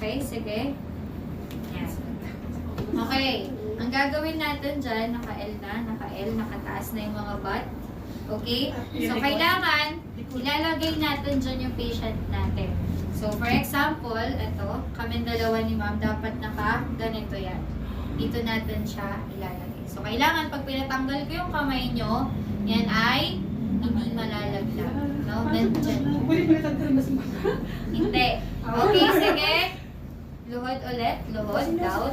Okay, sige. Yan. Okay. Ang gagawin natin dyan, naka-L na, naka-L, nakataas na yung mga butt. Okay? So, kailangan, ilalagay natin dyan yung patient natin. So, for example, ito, kami dalawa ni ma'am, dapat naka-ganito yan. Dito natin siya ilalagay. So, kailangan, pag pinatanggal ko yung kamay nyo, yan ay hindi malalaglag. No? Nandyan. Hindi. Okay, sige. Luhod ulit. Luhod, down.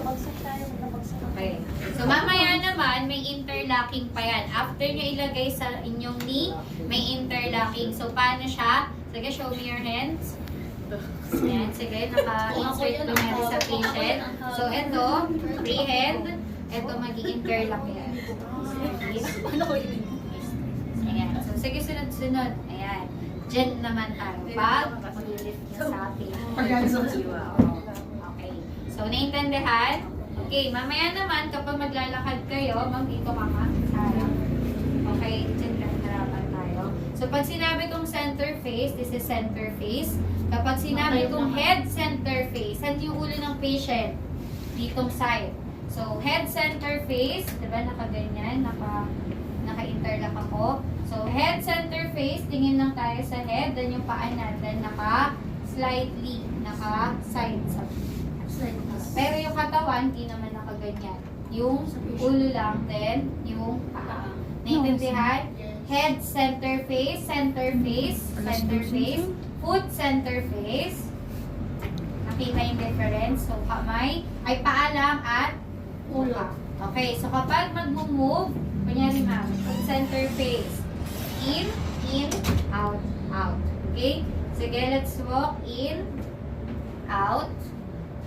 Okay. So, mamaya naman, may interlocking pa yan. After nyo ilagay sa inyong knee, may interlocking. So, paano siya? Sige, show me your hands. Yan, sige, naka-insert ko na sa patient. So, ito, free hand. Ito, mag-i-interlock yan. Ayan. So, sige, sunod-sunod. Ayan. Diyan naman tayo. Pag mag-lift nyo sa patient. Okay. So, naintindihan? Okay, mamaya naman, kapag maglalakad kayo, ma'am, dito ka ma. Okay, dyan ka, harapan tayo. So, pag sinabi kong center face, this is center face. Kapag sinabi kong head center face, saan yung ulo ng patient? Ditong side. So, head center face, diba, nakaganyan, naka-interlock ako. So, head center face, tingin lang tayo sa head, then yung paa natin, naka-slightly, naka-side sa pero yung katawan, hindi naman nakaganyan. Yung ulo lang, then yung paa. Naintindihan? Head, center face, center face, center face. Foot, center face. Nakita yung difference? So, kamay, ay paa lang at ulo. Okay, so kapag mag-move, kunyari ma'am, center face. In, out, out. Okay? Sige, let's walk in, out,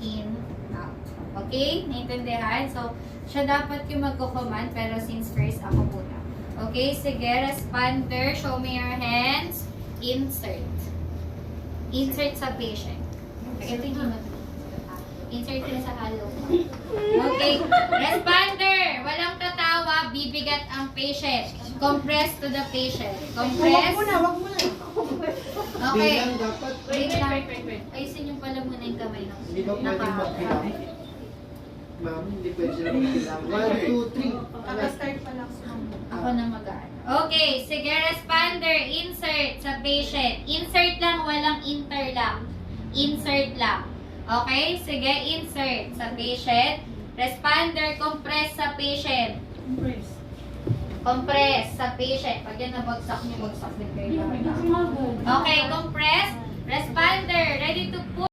in, out. Okay? Naintindihan? So, siya dapat yung magko-command, pero since first ako muna. Okay? Sige, responder. Show me your hands. Insert. Insert sa patient. Okay, ito yung insert din sa hollow. Okay. Responder. Walang tatawa. Bibigat ang patient. Compress to the patient. Compress. Wag muna. Okay. Dapat. Wait lang. Ayusin yung pala muna yung kamay ng Hindi ba pwede magbilang? Ma'am, hindi pwede sila magbilang. 1, 2, 3. Kaka-start pa lang sa Ako na mag-ano. Okay, sige, responder, insert sa patient. Insert lang, walang interlock. Insert lang. Okay, sige, insert sa patient. Responder, compress sa patient. Compress sa patient. Pag yan nabagsak niyo, bagsak din kayo. Okay, compress. Responder, ready to push.